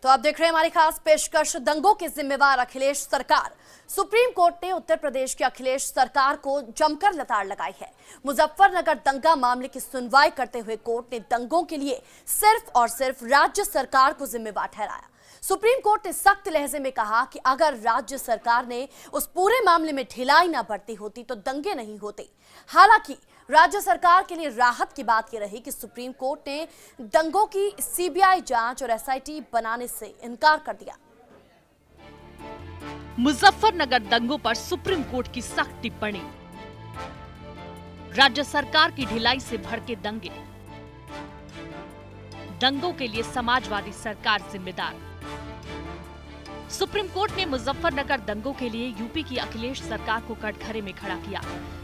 तो आप देख रहे हैं हमारी खास पेशकश। दंगों के जिम्मेवार अखिलेश सरकार। सुप्रीम कोर्ट ने उत्तर प्रदेश की अखिलेश सरकार को जमकर लताड़ लगाई है। मुजफ्फरनगर दंगा मामले की सुनवाई करते हुए कोर्ट ने दंगों के लिए सिर्फ और सिर्फ राज्य सरकार को जिम्मेवार ठहराया। सुप्रीम कोर्ट ने सख्त लहजे में कहा कि अगर राज्य सरकार ने उस पूरे मामले में ढिलाई न बरती होती तो दंगे नहीं होते। हालांकि राज्य सरकार के लिए राहत की बात यह रही कि सुप्रीम कोर्ट ने दंगों की सीबीआई जांच और एसआईटी बनाने से इनकार कर दिया। मुजफ्फरनगर दंगों पर सुप्रीम कोर्ट की सख्त टिप्पणी। राज्य सरकार की ढिलाई से भड़के दंगे। दंगों के लिए समाजवादी सरकार जिम्मेदार। सुप्रीम कोर्ट ने मुजफ्फरनगर दंगों के लिए यूपी की अखिलेश सरकार को कटघरे में खड़ा किया।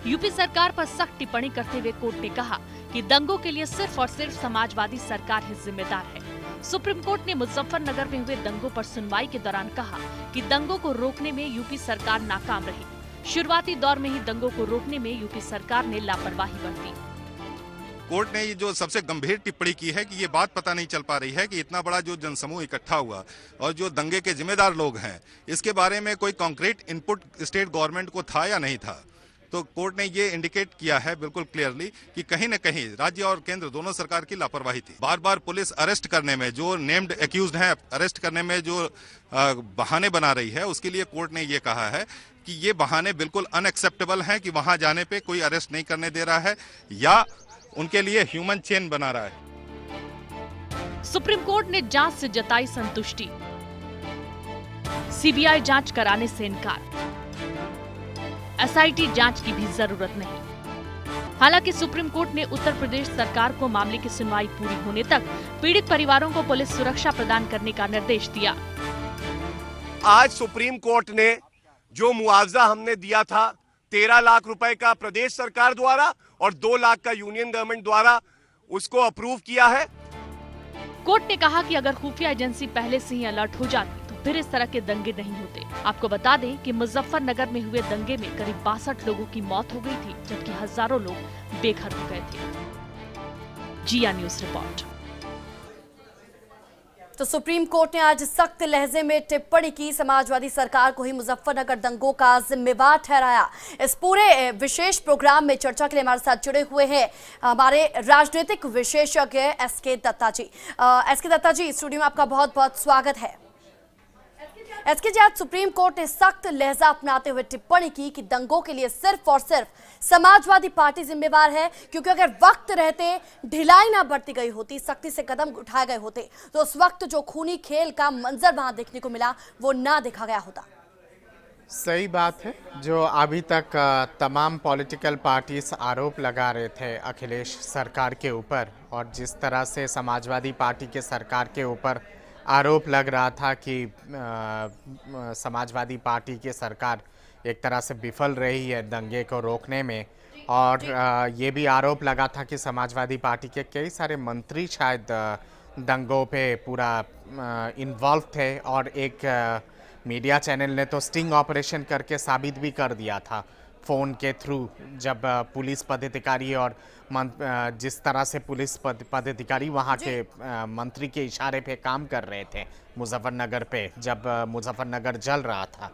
यूपी सरकार पर सख्त टिप्पणी करते हुए कोर्ट ने कहा कि दंगों के लिए सिर्फ और सिर्फ समाजवादी सरकार ही जिम्मेदार है। सुप्रीम कोर्ट ने मुजफ्फरनगर में हुए दंगों पर सुनवाई के दौरान कहा कि दंगों को रोकने में यूपी सरकार नाकाम रही। शुरुआती दौर में ही दंगों को रोकने में यूपी सरकार ने लापरवाही बरती। कोर्ट ने ये जो सबसे गंभीर टिप्पणी की है कि ये बात पता नहीं चल पा रही है कि इतना बड़ा जो जनसमूह इकट्ठा हुआ और जो दंगे के जिम्मेदार लोग हैं, इसके बारे में कोई कॉन्क्रीट इनपुट स्टेट गवर्नमेंट को था या नहीं था। तो कोर्ट ने ये इंडिकेट किया है बिल्कुल क्लियरली कि कहीं न कहीं राज्य और केंद्र दोनों सरकार की लापरवाही थी। बार बार पुलिस अरेस्ट करने में, जो नेम्ड एक्यूज्ड हैं, अरेस्ट करने में जो बहाने बना रही है, उसके लिए कोर्ट ने ये कहा है कि ये बहाने बिल्कुल अनएक्सेप्टेबल हैं कि वहां जाने पे कोई अरेस्ट नहीं करने दे रहा है या उनके लिए ह्यूमन चेन बना रहा है। सुप्रीम कोर्ट ने जांच से जताई संतुष्टि। सीबीआई जांच कराने से इनकार। एसआईटी जांच की भी जरूरत नहीं। हालांकि सुप्रीम कोर्ट ने उत्तर प्रदेश सरकार को मामले की सुनवाई पूरी होने तक पीड़ित परिवारों को पुलिस सुरक्षा प्रदान करने का निर्देश दिया। आज सुप्रीम कोर्ट ने जो मुआवजा हमने दिया था 13 लाख रुपए का प्रदेश सरकार द्वारा और 2 लाख का यूनियन गवर्नमेंट द्वारा, उसको अप्रूव किया है। कोर्ट ने कहा कि अगर खुफिया एजेंसी पहले से ही अलर्ट हो जाती तो फिर इस तरह के दंगे नहीं होते। आपको बता दें कि मुजफ्फरनगर में हुए दंगे में करीब 62 लोगों की मौत हो गई थी, जबकि हजारों लोग बेघर हो गए थे। जिया न्यूज रिपोर्ट। तो सुप्रीम कोर्ट ने आज सख्त लहजे में टिप्पणी की। समाजवादी सरकार को ही मुजफ्फरनगर दंगों का जिम्मेवार ठहराया। इस पूरे विशेष प्रोग्राम में चर्चा के लिए हमारे साथ जुड़े हुए हैं हमारे राजनीतिक विशेषज्ञ एसके दत्ता जी। एसके दत्ता जी, स्टूडियो में आपका बहुत बहुत स्वागत है। एसके जी, आज सुप्रीम कोर्ट ने सख्त लहजा अपनाते हुए टिप्पणी की कि दंगों के लिए सिर्फ और सिर्फ समाजवादी पार्टी जिम्मेवार है, क्योंकि अगर वक्त रहते ढिलाई ना बरती गई होती, सख्ती से कदम उठाए गए होते, तो उस वक्त जो खूनी खेल का मंजर वहां देखने को मिला वो ना देखा गया होता। सही बात है। जो अभी तक तमाम पॉलिटिकल पार्टीज आरोप लगा रहे थे अखिलेश सरकार के ऊपर, और जिस तरह से समाजवादी पार्टी के सरकार के ऊपर आरोप लग रहा था कि समाजवादी पार्टी की सरकार एक तरह से विफल रही है दंगे को रोकने में, और ये भी आरोप लगा था कि समाजवादी पार्टी के कई सारे मंत्री शायद दंगों पे पूरा इन्वॉल्व थे, और एक मीडिया चैनल ने तो स्टिंग ऑपरेशन करके साबित भी कर दिया था फ़ोन के थ्रू, जब पुलिस पदाधिकारी और जिस तरह से पुलिस पदाधिकारी वहाँ के मंत्री के इशारे पे काम कर रहे थे मुजफ्फरनगर पे, जब मुजफ्फरनगर जल रहा था।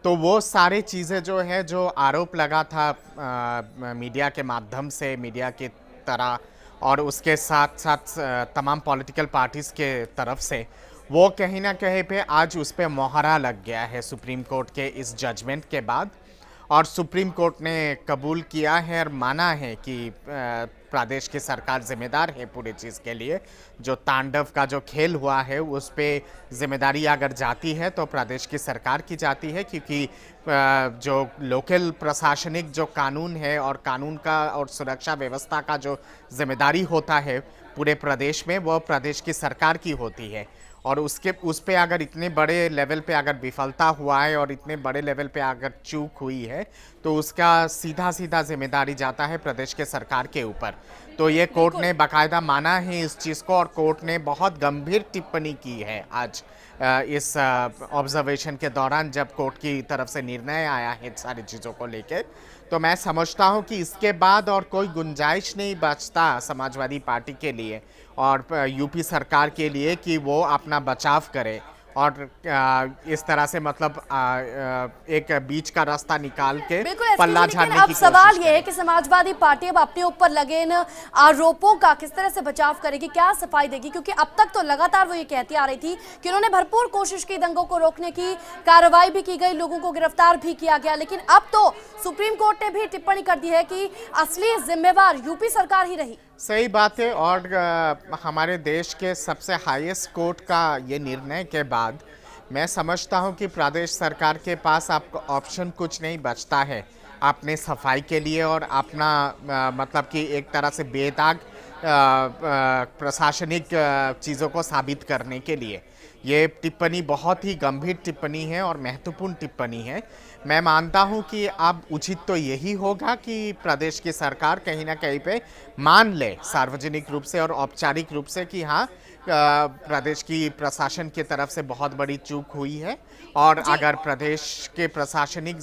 तो वो सारी चीज़ें जो है, जो आरोप लगा था मीडिया के माध्यम से, मीडिया की तरह, और उसके साथ साथ तमाम पॉलिटिकल पार्टीज़ के तरफ से, वो कहीं ना कहीं पे आज उस पर मोहरा लग गया है सुप्रीम कोर्ट के इस जजमेंट के बाद। और सुप्रीम कोर्ट ने कबूल किया है और माना है कि प्रदेश की सरकार जिम्मेदार है पूरी चीज़ के लिए। जो तांडव का जो खेल हुआ है उस पे जिम्मेदारी अगर जाती है तो प्रदेश की सरकार की जाती है, क्योंकि जो लोकल प्रशासनिक जो कानून है और कानून का और सुरक्षा व्यवस्था का जो जिम्मेदारी होता है पूरे प्रदेश में, वो प्रदेश की सरकार की होती है। और उस पे अगर इतने बड़े लेवल पे अगर विफलता हुआ है और इतने बड़े लेवल पे अगर चूक हुई है, तो उसका सीधा सीधा जिम्मेदारी जाता है प्रदेश के सरकार के ऊपर। तो ये कोर्ट ने बाकायदा माना है इस चीज़ को, और कोर्ट ने बहुत गंभीर टिप्पणी की है आज इस ऑब्जर्वेशन के दौरान, जब कोर्ट की तरफ से निर्णय आया है सारी चीज़ों को लेकर। तो मैं समझता हूं कि इसके बाद और कोई गुंजाइश नहीं बचता समाजवादी पार्टी के लिए और यूपी सरकार के लिए कि वो अपना बचाव करे और इस तरह से मतलब एक बीच का रास्ता निकाल के पल्ला झाड़ने की अब कोशिश सवाल ये है कि समाजवादी पार्टी अब अपने ऊपर लगे इन आरोपों का किस तरह से बचाव करेगी, क्या सफाई देगी, क्योंकि अब तक तो लगातार वो ये कहती आ रही थी कि उन्होंने भरपूर कोशिश की दंगों को रोकने की, कार्रवाई भी की गई, लोगों को गिरफ्तार भी किया गया, लेकिन अब तो सुप्रीम कोर्ट ने भी टिप्पणी कर दी है कि असली जिम्मेवार यूपी सरकार ही रही। सही बात है और हमारे देश के सबसे हाईएस्ट कोर्ट का ये निर्णय के बाद मैं समझता हूँ कि प्रदेश सरकार के पास आपको ऑप्शन कुछ नहीं बचता है अपने सफाई के लिए और अपना मतलब कि एक तरह से बेदाग प्रशासनिक चीज़ों को साबित करने के लिए। ये टिप्पणी बहुत ही गंभीर टिप्पणी है और महत्वपूर्ण टिप्पणी है। मैं मानता हूं कि अब उचित तो यही होगा कि प्रदेश की सरकार कहीं ना कहीं पे मान ले सार्वजनिक रूप से और औपचारिक रूप से कि हाँ प्रदेश की प्रशासन की तरफ से बहुत बड़ी चूक हुई है और अगर प्रदेश के प्रशासनिक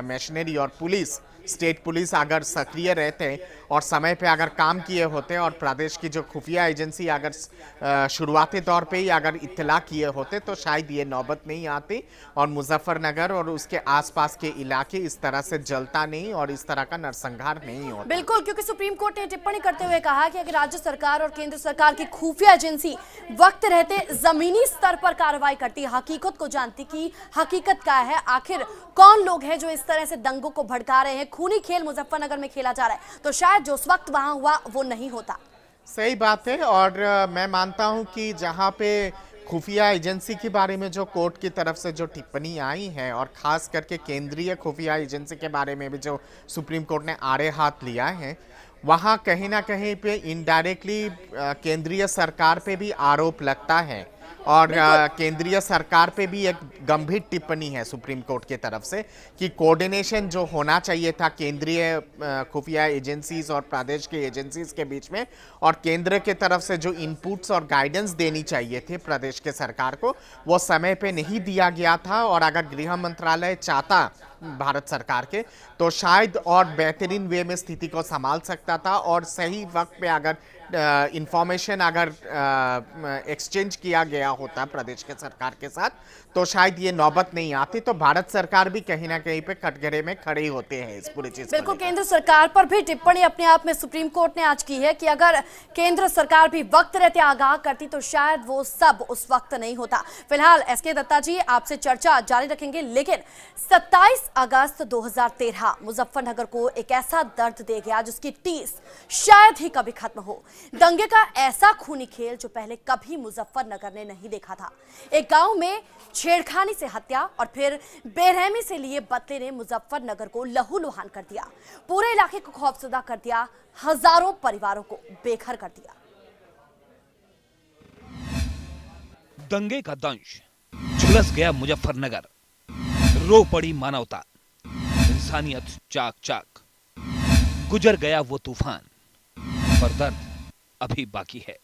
मशीनरी और पुलिस, स्टेट पुलिस अगर सक्रिय रहते और समय पे अगर काम किए होते और प्रदेश की जो खुफिया एजेंसी अगर शुरुआती तौर पे ही अगर इत्तला किए होते तो शायद ये नौबत नहीं आती और मुजफ्फरनगर और उसके आसपास के इलाके इस तरह से जलता नहीं और इस तरह का नरसंहार नहीं होता। बिल्कुल, क्योंकि सुप्रीम कोर्ट ने टिप्पणी करते हुए कहा कि अगर राज्य सरकार और केंद्र सरकार की खुफिया एजेंसी वक्त रहते जमीनी स्तर पर कार्रवाई करती, हकीकत को जानती कि हकीकत क्या है, आखिर कौन लोग हैं जो इस तरह से दंगों को भड़का रहे हैं, खूनी खेल मुजफ्फरनगर में खेला जा रहा है, तो शायद जो उस वक्त वहां हुआ वो नहीं होता। सही बात है और मैं मानता हूं कि जहां पे खुफिया एजेंसी के बारे में जो कोर्ट की तरफ से जो टिप्पणी आई है और खास करके केंद्रीय खुफिया एजेंसी के बारे में भी जो सुप्रीम कोर्ट ने आड़े हाथ लिया है, वहां कहीं ना कहीं पे इनडायरेक्टली केंद्रीय सरकार पे भी आरोप लगता है और केंद्रीय सरकार पे भी एक गंभीर टिप्पणी है सुप्रीम कोर्ट की तरफ से कि कोऑर्डिनेशन जो होना चाहिए था केंद्रीय खुफिया एजेंसीज और प्रदेश के एजेंसीज के बीच में और केंद्र के तरफ से जो इनपुट्स और गाइडेंस देनी चाहिए थे प्रदेश के सरकार को, वो समय पे नहीं दिया गया था और अगर गृह मंत्रालय चाहता भारत सरकार के तो शायद और बेहतरीन वे में स्थिति को संभाल सकता था और सही वक्त पे अगर इंफॉर्मेशन अगर एक्सचेंज किया गया होता प्रदेश के सरकार के साथ तो शायद ये नौबत नहीं आती, तो भारत सरकार भी कहीं ना कहीं पे कटघरे में खड़े होते हैं इस पूरी चीज। बिल्कुल, केंद्र सरकार पर भी टिप्पणी अपने आप में सुप्रीम कोर्ट ने आज की है कि अगर केंद्र सरकार भी वक्त रहते आगाह करती तो शायद वो सब उस वक्त नहीं होता। फिलहाल एसके दत्ता जी आपसे चर्चा जारी रखेंगे, लेकिन 27 अगस्त 2013 मुजफ्फरनगर को एक ऐसा दर्द दे गया जिसकी टीस शायद ही कभी खत्म हो। दंगे का ऐसा खूनी खेल जो पहले कभी मुजफ्फरनगर ने नहीं देखा था। एक गांव में छेड़खानी से हत्या और फिर बेरहमी से लिए बदले ने मुजफ्फरनगर को लहूलुहान कर दिया, पूरे इलाके को खौफजदा कर दिया, हजारों परिवारों को बेघर कर दिया। दंगे का दंश, झुलस गया मुजफ्फरनगर, रो पड़ी मानवता, इंसानियत चाक चाक, गुजर गया वो तूफान, पर दर्द अभी बाकी है।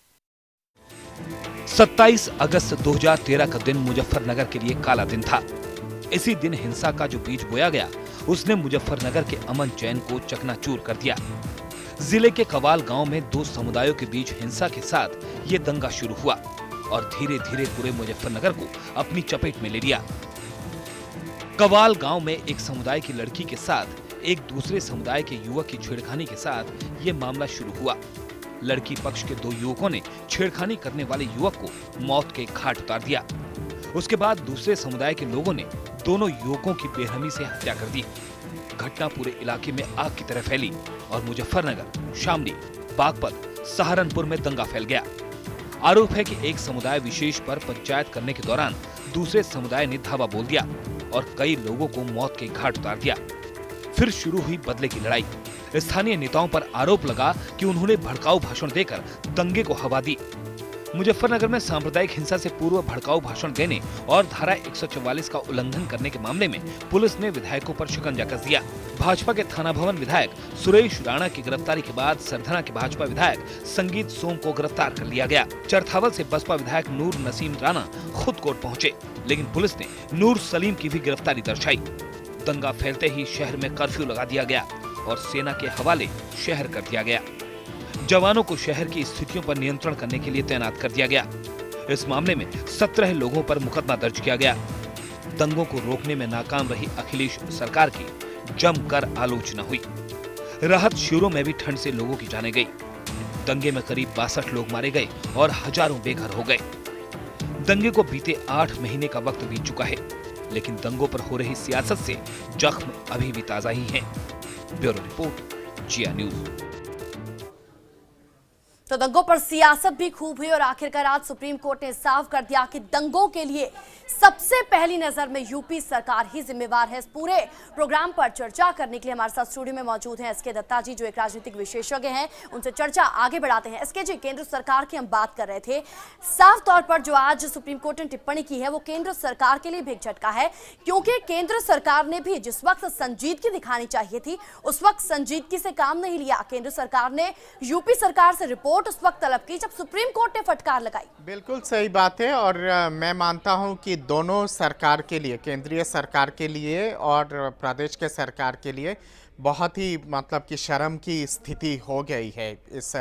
27 अगस्त 2013 का दिन मुजफ्फरनगर के लिए काला दिन था। इसी दिन हिंसा का जो बीज बोया गया उसने मुजफ्फरनगर के अमन चैन को चकनाचूर कर दिया। जिले के कवाल गांव में दो समुदायों के बीच हिंसा के साथ ये दंगा शुरू हुआ और धीरे धीरे पूरे मुजफ्फरनगर को अपनी चपेट में ले लिया। कवाल गांव में एक समुदाय की लड़की के साथ एक दूसरे समुदाय के युवक की छेड़खानी के साथ ये मामला शुरू हुआ। लड़की पक्ष के दो युवकों ने छेड़खानी करने वाले युवक को मौत के घाट उतार दिया। उसके बाद दूसरे समुदाय के लोगों ने दोनों युवकों की बेरहमी से हत्या कर दी। घटना पूरे इलाके में आग की तरह फैली और मुजफ्फरनगर, शामली, बागपत, सहारनपुर में दंगा फैल गया। आरोप है कि एक समुदाय विशेष पर पंचायत करने के दौरान दूसरे समुदाय ने धावा बोल दिया और कई लोगों को मौत के घाट उतार दिया। फिर शुरू हुई बदले की लड़ाई। स्थानीय नेताओं पर आरोप लगा कि उन्होंने भड़काऊ भाषण देकर दंगे को हवा दी। मुजफ्फरनगर में सांप्रदायिक हिंसा से पूर्व भड़काऊ भाषण देने और धारा 144 का उल्लंघन करने के मामले में पुलिस ने विधायकों पर शिकंजा कस दिया। भाजपा के थाना भवन विधायक सुरेश राणा की गिरफ्तारी के बाद सरधना के भाजपा विधायक संगीत सोम को गिरफ्तार कर लिया गया। चरथावल से बसपा विधायक नूर नसीम राणा खुद कोर्ट पहुँचे, लेकिन पुलिस ने नूर सलीम की भी गिरफ्तारी दर्शाई। दंगा फैलते ही शहर में कर्फ्यू लगा दिया गया। और सेना के हवाले शहर कर दिया गया। जवानों को शहर की स्थितियों पर नियंत्रण करने के लिए तैनात कर दिया गया। इस मामले में 17 लोगों पर मुकदमा दर्ज किया गया। दंगों को रोकने में नाकाम रही अखिलेश सरकार की जमकर आलोचना हुई। राहत शिविरों में भी ठंड से लोगों की जानें गई। दंगे में करीब 62 लोग मारे गए और हजारों बेघर हो गए। दंगे को बीते 8 महीने का वक्त बीत चुका है, लेकिन दंगों पर हो रही सियासत से जख्म अभी भी ताजा ही हैं। ब्यूरो रिपोर्ट, जिया न्यूज। तो दंगों पर सियासत भी खूब हुई और आखिरकार आज सुप्रीम कोर्ट ने साफ कर दिया कि दंगों के लिए सबसे पहली नजर में यूपी सरकार ही जिम्मेवार है। इस पूरे प्रोग्राम पर चर्चा करने के लिए हमारे साथ स्टूडियो में मौजूद हैं एसके दत्ता जी, जो एक राजनीतिक विशेषज्ञ हैं। उनसे चर्चा आगे बढ़ाते हैं। एसके जी, केंद्र सरकार की हम बात कर रहे थे। साफ तौर पर जो आज सुप्रीम कोर्ट ने टिप्पणी की है वो केंद्र सरकार के लिए भी एक झटका है, क्योंकि केंद्र सरकार ने भी जिस वक्त संजीदगी दिखानी चाहिए थी उस वक्त संजीदगी से काम नहीं लिया। केंद्र सरकार ने यूपी सरकार से रिपोर्ट उस वक्त तलब की जब सुप्रीम कोर्ट ने फटकार लगाई। बिल्कुल सही बात है और मैं मानता हूं कि दोनों सरकार के लिए, केंद्रीय सरकार के लिए और प्रदेश के सरकार के लिए बहुत ही मतलब कि शर्म की स्थिति हो गई है इस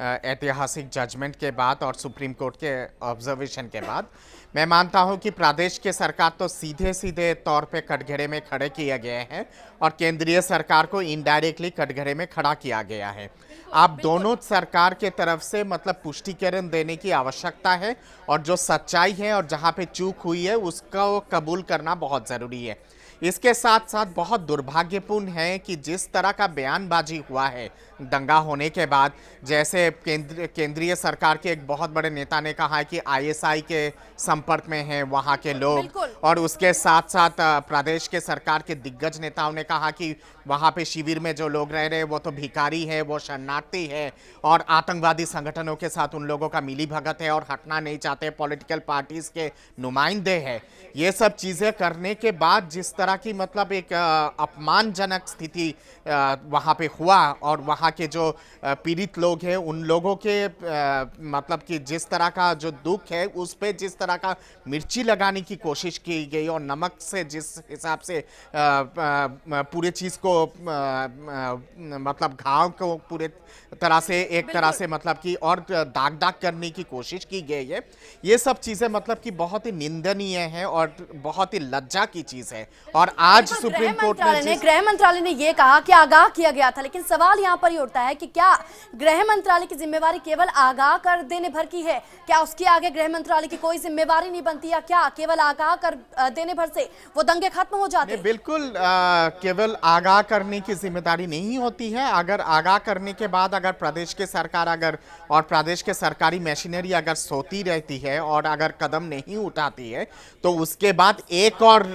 ऐतिहासिक जजमेंट के बाद और सुप्रीम कोर्ट के ऑब्जर्वेशन के बाद। मैं मानता हूं कि प्रदेश के सरकार तो सीधे सीधे तौर पे कटघरे में खड़े किए गए हैं और केंद्रीय सरकार को इनडायरेक्टली कटघरे में खड़ा किया गया है। आप दोनों सरकार के तरफ से मतलब पुष्टिकरण देने की आवश्यकता है और जो सच्चाई है और जहां पे चूक हुई है उसको कबूल करना बहुत ज़रूरी है। इसके साथ साथ बहुत दुर्भाग्यपूर्ण है कि जिस तरह का बयानबाजी हुआ है दंगा होने के बाद, जैसे केंद्रीय सरकार के एक बहुत बड़े नेता ने कहा है कि आईएसआई के संपर्क में हैं वहाँ के लोग, और उसके साथ साथ प्रदेश के सरकार के दिग्गज नेताओं ने कहा कि वहाँ पे शिविर में जो लोग रह रहे हैं वो तो भिखारी है, वो शरणार्थी है और आतंकवादी संगठनों के साथ उन लोगों का मिली भगत है और हटना नहीं चाहते, पॉलिटिकल पार्टीज के नुमाइंदे हैं। ये सब चीज़ें करने के बाद जिस तरह की मतलब एक अपमानजनक स्थिति वहाँ पे हुआ और वहाँ के जो पीड़ित लोग हैं उन लोगों के मतलब कि जिस तरह का जो दुख है उस पे जिस तरह का मिर्ची लगाने की कोशिश की गई और नमक से जिस हिसाब से पूरे चीज़ को मतलब घाव को पूरे तरह से एक तरह से मतलब कि और दाग दाग करने की कोशिश की गई है, ये सब चीज़ें मतलब कि बहुत ही निंदनीय है और बहुत ही लज्जा की चीज़ है। और आज सुप्रीम कोर्ट ने गृह मंत्रालय ने ये कहा कि आगाह किया गया था, लेकिन सवाल यहाँ पर ये उठता है कि क्या गृह मंत्रालय की जिम्मेवारी केवल आगाह कर देने भर की है? क्या उसके आगे गृह मंत्रालय की कोई जिम्मेवारी नहीं बनती, या क्या केवल आगाह कर देने भर से वो दंगे खत्म हो जाते? बिल्कुल केवल आगाह करने की जिम्मेदारी नहीं होती है। अगर आगाह करने के बाद अगर प्रदेश के सरकार अगर और प्रदेश के सरकारी मशीनरी अगर सोती रहती है और अगर कदम नहीं उठाती है तो उसके बाद एक और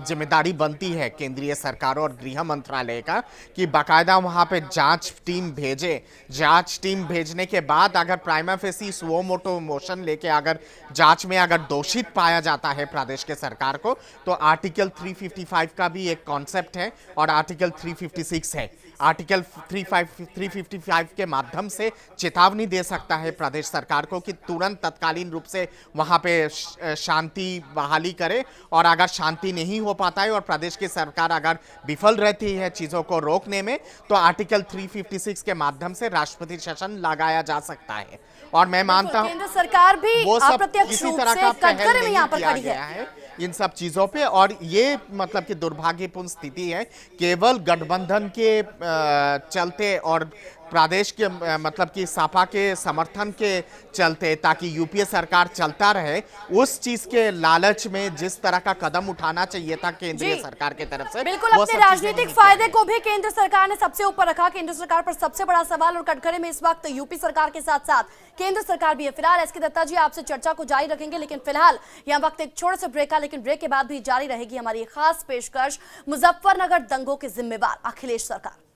जिम्मेदारी बनती है केंद्रीय सरकार और गृह मंत्रालय का कि बाकायदा वहां पे जांच टीम भेजे। जांच टीम भेजने के बाद अगर prima facie suo motu motion लेके अगर जांच में अगर दोषित पाया जाता है प्रदेश के सरकार को तो आर्टिकल 355 का भी एक कॉन्सेप्ट है और आर्टिकल 356 है। आर्टिकल 355 के माध्यम से चेतावनी दे सकता है प्रदेश सरकार को कि तुरंत तत्कालीन रूप से वहां पे शांति बहाली करे, और अगर शांति नहीं हो पाता है और प्रदेश की सरकार अगर विफल रहती है चीजों को रोकने में तो आर्टिकल 356 के माध्यम से राष्ट्रपति शासन लगाया जा सकता है। और मैं मानता हूं केंद्र सरकार भी वो सब अप्रत्यक्ष किसी रूप तरह से का कटघरे में यहाँ पर किया खड़ी गया है इन सब चीजों पे, और ये मतलब कि दुर्भाग्यपूर्ण स्थिति है केवल गठबंधन के चलते और प्रदेश के मतलब कि सपा के समर्थन के चलते, ताकि यूपीए सरकार चलता रहे, उस चीज के लालच में जिस तरह का कदम उठाना चाहिए था केंद्रीय सरकार की तरफ से, बिल्कुल अपने राजनीतिक फायदे को भी केंद्र सरकार ने सबसे ऊपर रखा। केंद्र सरकार पर सबसे बड़ा सवाल और कटघरे में इस वक्त यूपी सरकार के साथ साथ केंद्र सरकार भी है। फिलहाल एसके दत्ता जी आपसे चर्चा को जारी रखेंगे, लेकिन फिलहाल यहाँ वक्त एक छोटे से ब्रेक का, लेकिन ब्रेक के बाद भी जारी रहेगी हमारी खास पेशकश मुजफ्फरनगर दंगों के जिम्मेवार अखिलेश सरकार।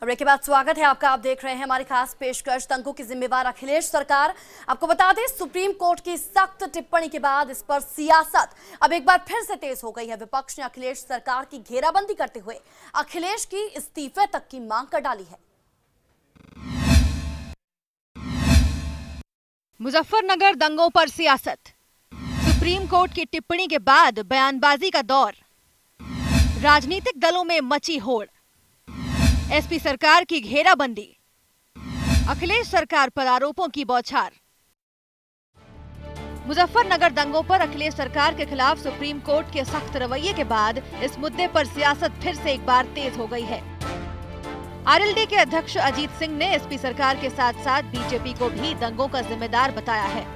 ब्रेक के बाद स्वागत है आपका। आप देख रहे हैं हमारी खास पेशकश दंगों की जिम्मेवार अखिलेश सरकार। आपको बता दें सुप्रीम कोर्ट की सख्त टिप्पणी के बाद इस पर सियासत अब एक बार फिर से तेज हो गई है। विपक्ष ने अखिलेश सरकार की घेराबंदी करते हुए अखिलेश की इस्तीफे तक की मांग कर डाली है। मुजफ्फरनगर दंगों पर सियासत। सुप्रीम कोर्ट की टिप्पणी के बाद बयानबाजी का दौर, राजनीतिक दलों में मची होड़, एसपी सरकार की घेराबंदी, अखिलेश सरकार पर आरोपों की बौछार। मुजफ्फरनगर दंगों पर अखिलेश सरकार के खिलाफ सुप्रीम कोर्ट के सख्त रवैये के बाद इस मुद्दे पर सियासत फिर से एक बार तेज हो गई है। आरएलडी के अध्यक्ष अजीत सिंह ने एसपी सरकार के साथ साथ बीजेपी को भी दंगों का जिम्मेदार बताया है।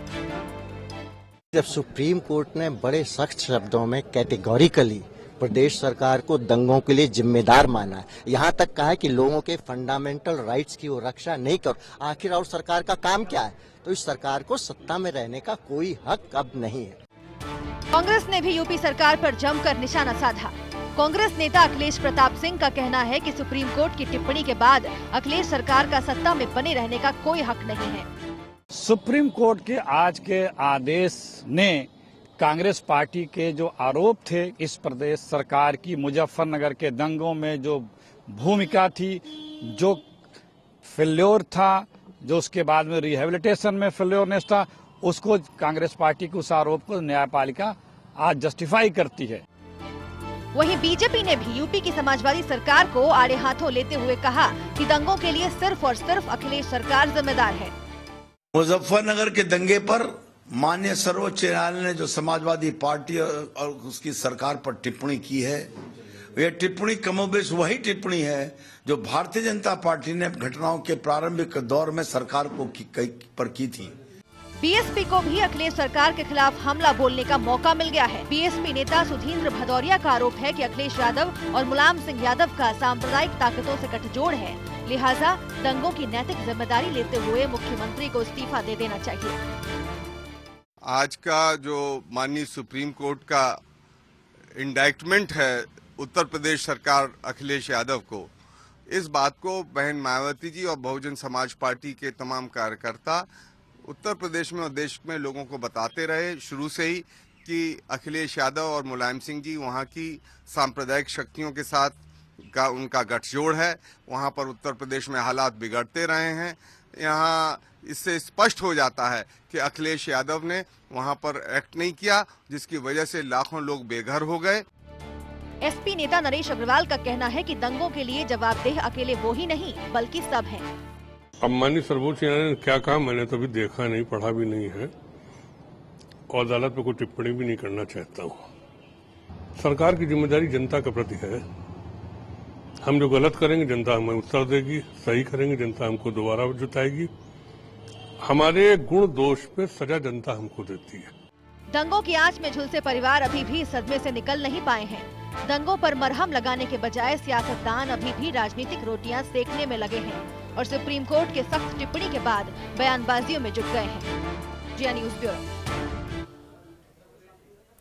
जब सुप्रीम कोर्ट ने बड़े सख्त शब्दों में कैटेगोरिकली प्रदेश सरकार को दंगों के लिए जिम्मेदार माना है, यहाँ तक कहा है कि लोगों के फंडामेंटल राइट्स की वो रक्षा नहीं कर, आखिर और सरकार का काम क्या है? तो इस सरकार को सत्ता में रहने का कोई हक अब नहीं है। कांग्रेस ने भी यूपी सरकार पर जमकर निशाना साधा। कांग्रेस नेता अखिलेश प्रताप सिंह का कहना है कि सुप्रीम कोर्ट की टिप्पणी के बाद अखिलेश सरकार का सत्ता में बने रहने का कोई हक नहीं है। सुप्रीम कोर्ट के आज के आदेश ने कांग्रेस पार्टी के जो आरोप थे इस प्रदेश सरकार की मुजफ्फरनगर के दंगों में जो भूमिका थी, जो फेल्योर था, जो उसके बाद में रिहेबिलिटेशन में फेल्योरनेस था, उसको कांग्रेस पार्टी के उस आरोप को न्यायपालिका आज जस्टिफाई करती है। वहीं बीजेपी ने भी यूपी की समाजवादी सरकार को आड़े हाथों लेते हुए कहा कि दंगों के लिए सिर्फ और सिर्फ अखिलेश सरकार जिम्मेदार है। मुजफ्फरनगर के दंगे पर माननीय सर्वोच्च न्यायालय ने जो समाजवादी पार्टी और उसकी सरकार पर टिप्पणी की है, यह टिप्पणी कमोबेश वही टिप्पणी है जो भारतीय जनता पार्टी ने घटनाओं के प्रारंभिक दौर में सरकार को की थी। बीएसपी को भी अखिलेश सरकार के खिलाफ हमला बोलने का मौका मिल गया है। बीएसपी नेता सुधींद्र भदौरिया का आरोप है कि अखिलेश यादव और मुलायम सिंह यादव का सांप्रदायिक ताकतों से गठजोड़ है, लिहाजा दंगों की नैतिक जिम्मेदारी लेते हुए मुख्यमंत्री को इस्तीफा दे देना चाहिए। आज का जो माननीय सुप्रीम कोर्ट का इंडाइटमेंट है उत्तर प्रदेश सरकार अखिलेश यादव को, इस बात को बहन मायावती जी और बहुजन समाज पार्टी के तमाम कार्यकर्ता उत्तर प्रदेश में और देश में लोगों को बताते रहे शुरू से ही कि अखिलेश यादव और मुलायम सिंह जी वहाँ की सांप्रदायिक शक्तियों के साथ का उनका गठजोड़ है। वहाँ पर उत्तर प्रदेश में हालात बिगड़ते रहे हैं। यहाँ इससे स्पष्ट हो जाता है कि अखिलेश यादव ने वहाँ पर एक्ट नहीं किया, जिसकी वजह से लाखों लोग बेघर हो गए। एसपी नेता नरेश अग्रवाल का कहना है कि दंगों के लिए जवाबदेह अकेले वो ही नहीं बल्कि सब हैं। अब माननीय सर्वोच्च न्यायालय ने क्या कहा मैंने तो अभी देखा नहीं, पढ़ा भी नहीं है और अदालत पे कोई टिप्पणी भी नहीं करना चाहता हूँ। सरकार की जिम्मेदारी जनता के प्रति है। हम जो गलत करेंगे जनता हमें उत्तर देगी, सही करेंगे जनता हमको दोबारा जुटाएगी। हमारे गुण दोष पे सजा जनता हमको देती है। दंगों की आंच में झुलसे परिवार अभी भी सदमे से निकल नहीं पाए हैं। दंगों पर मरहम लगाने के बजाय सियासतदान अभी भी राजनीतिक रोटियां सेकने में लगे हैं और सुप्रीम कोर्ट के सख्त टिप्पणी के बाद बयानबाजियों में जुट गए हैं। जिया न्यूज़ ब्यूरो।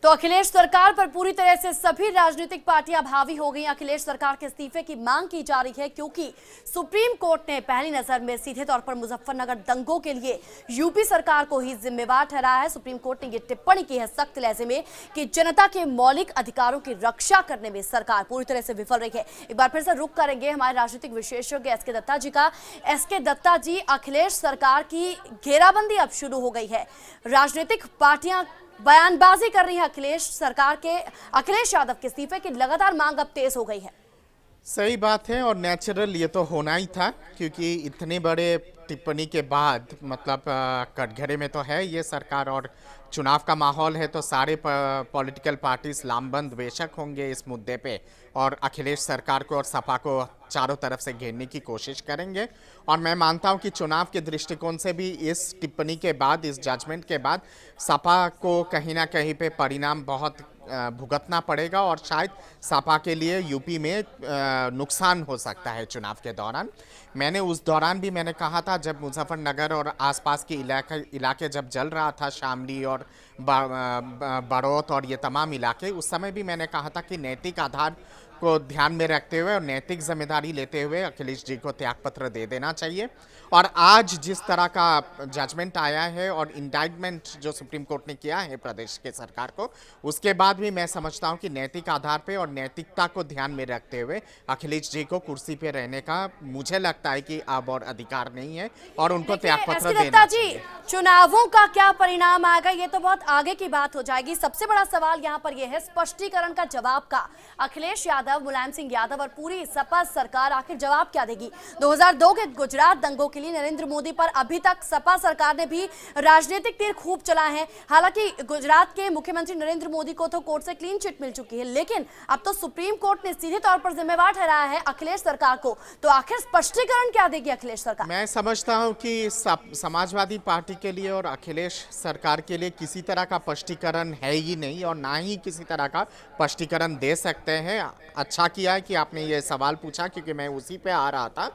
तो अखिलेश सरकार पर पूरी तरह से सभी राजनीतिक पार्टियां भावी हो गई। अखिलेश सरकार के इस्तीफे की मांग की जा रही है क्योंकि सुप्रीम कोर्ट ने पहली नजर में सीधे तौर पर मुजफ्फरनगर दंगों के लिए यूपी सरकार को ही जिम्मेवार ठहराया है। सुप्रीम कोर्ट ने ये टिप्पणी की है सख्त लहजे में कि जनता के मौलिक अधिकारों की रक्षा करने में सरकार पूरी तरह से विफल रही है। एक बार फिर से रुख करेंगे हमारे राजनीतिक विशेषज्ञ एसके दत्ता जी का। एसके दत्ता जी, अखिलेश सरकार की घेराबंदी अब शुरू हो गई है। राजनीतिक पार्टियां बयानबाजी कर रही है अखिलेश यादव के इस्तीफे की लगातार मांग अब तेज हो गई है। सही बात है और नेचुरल ये तो होना ही था क्योंकि इतने बड़े टिप्पणी के बाद मतलब कटघरे में तो है ये सरकार और चुनाव का माहौल है तो सारे पॉलिटिकल पार्टीज लामबंद बेशक होंगे इस मुद्दे पे और अखिलेश सरकार को और सपा को चारों तरफ से घेरने की कोशिश करेंगे। और मैं मानता हूं कि चुनाव के दृष्टिकोण से भी इस टिप्पणी के बाद, इस जजमेंट के बाद सपा को कहीं ना कहीं पे परिणाम बहुत भुगतना पड़ेगा और शायद सपा के लिए यूपी में नुकसान हो सकता है चुनाव के दौरान। मैंने उस दौरान भी मैंने कहा था जब मुजफ्फरनगर और आसपास के इलाके जब जल रहा था, शामली और बड़ौत और ये तमाम इलाके, उस समय भी मैंने कहा था कि नैतिक आधार को ध्यान में रखते हुए और नैतिक जिम्मेदारी लेते हुए अखिलेश जी को त्यागपत्र दे देना चाहिए। और आज जिस तरह का जजमेंट आया है और इंडाइटमेंट जो सुप्रीम कोर्ट ने किया है प्रदेश के सरकार को, उसके बाद भी मैं समझता हूं कि नैतिक आधार पे और नैतिकता को ध्यान में रखते हुए अखिलेश जी को कुर्सी पे रहने का मुझे लगता है कि अब और अधिकार नहीं है और उनको त्यागपत्र देना चाहिए। चुनावों का क्या परिणाम आएगा ये तो बहुत आगे की बात हो जाएगी। सबसे बड़ा सवाल यहाँ पर यह है स्पष्टीकरण का जवाब का। अखिलेश यादव, मुलायम सिंह यादव और पूरी सपा सरकार आखिर जवाब क्या देगी? 2002 के गुजरात दंगों के लिए नरेंद्र मोदी पर अभी तक सपा सरकार ने भी राजनीतिक तीर खूब चलाए हैं। हालांकि गुजरात के मुख्यमंत्री नरेंद्र मोदी को तो कोर्ट से क्लीन चिट मिल चुकी है, लेकिन अब तो सुप्रीम कोर्ट ने सीधे तौर पर जिम्मेवार ठहराया है अखिलेश सरकार को। तो आखिर स्पष्टीकरण क्या देगी अखिलेश सरकार? मैं समझता हूं कि समाजवादी पार्टी के लिए और अखिलेश सरकार के लिए किसी तरह का स्पष्टीकरण है ही नहीं और ना ही किसी तरह का स्पष्टीकरण दे सकते हैं। अच्छा किया है कि आपने ये सवाल पूछा, क्योंकि मैं उसी पे आ रहा था।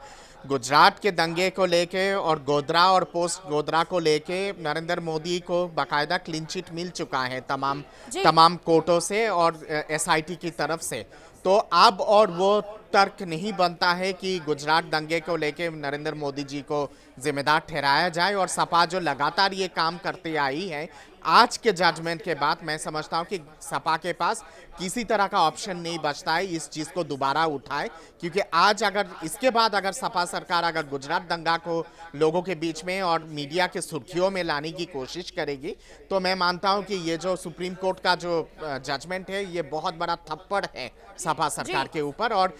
गुजरात के दंगे को लेके और गोधरा और पोस्ट गोधरा को लेके नरेंद्र मोदी को बाकायदा क्लीन चिट मिल चुका है तमाम कोर्टों से और एसआईटी की तरफ से। तो अब और वो तर्क नहीं बनता है कि गुजरात दंगे को लेके नरेंद्र मोदी जी को जिम्मेदार ठहराया जाए। और सपा जो लगातार ये काम करती आई है, आज के जजमेंट के बाद मैं समझता हूं कि सपा के पास किसी तरह का ऑप्शन नहीं बचता है इस चीज़ को दोबारा उठाए, क्योंकि आज अगर इसके बाद अगर सपा सरकार अगर गुजरात दंगा को लोगों के बीच में और मीडिया के सुर्खियों में लाने की कोशिश करेगी, तो मैं मानता हूं कि ये जो सुप्रीम कोर्ट का जो जजमेंट है ये बहुत बड़ा थप्पड़ है सपा सरकार के ऊपर। और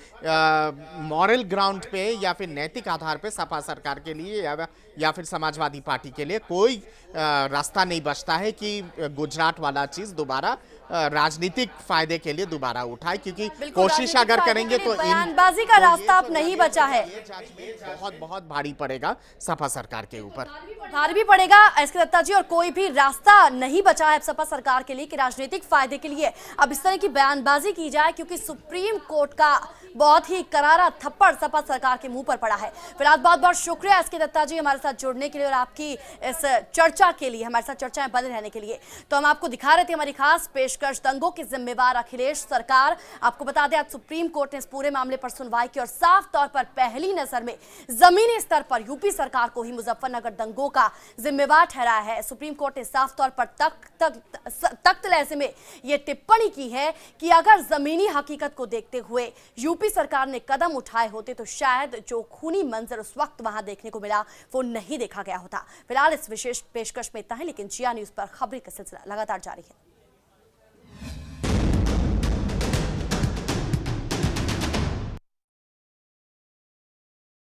मॉरल ग्राउंड पे या फिर नैतिक आधार पे सपा सरकार के लिए या फिर समाजवादी पार्टी के लिए कोई रास्ता नहीं बचता है कि गुजरात वाला चीज दोबारा राजनीतिक फायदे के लिए दोबारा उठाए, क्योंकि कोशिश अगर करेंगे तो बयानबाजी का रास्ता अब नहीं बचा है। बहुत भारी पड़ेगा सपा सरकार के ऊपर, भारी भी पड़ेगा एसके दत्ता जी, और कोई भी रास्ता नहीं बचा है सपा सरकार के लिए कि राजनीतिक फायदे के लिए अब इस तरह की बयानबाजी की जाए, क्योंकि सुप्रीम कोर्ट का बहुत ही करारा थप्पड़ सपा सरकार के मुंह पर पड़ा है। फिलहाल बहुत बहुत शुक्रिया एसके दत्ता जी हमारे साथ जुड़ने के लिए और आपकी इस चर्चा के लिए, हमारे साथ चर्चा में बने रहने के लिए। तो हम आपको दिखा रहे थे हमारी खास पेशकश दंगों की जिम्मेवार अखिलेश सरकार। आपको बता दें आज सुप्रीम कोर्ट ने इस पूरे मामले पर सुनवाई की और साफ तौर पर पहली नजर में जमीनी स्तर पर यूपी सरकार को ही मुजफ्फरनगर दंगों का जिम्मेवार ठहराया है। सुप्रीम कोर्ट ने साफ तौर पर तख्त लहजे में यह टिप्पणी की है कि अगर जमीनी हकीकत को देखते हुए यूपी सरकार ने कदम उठाए होते तो शायद जो खूनी मंजर उस वक्त वहां देखने को मिला वो नहीं देखा गया होता। फिलहाल इस विशेष पेशकश में इतना ही, लेकिन जिया न्यूज पर खबरी का सिलसिला लगातार जारी है।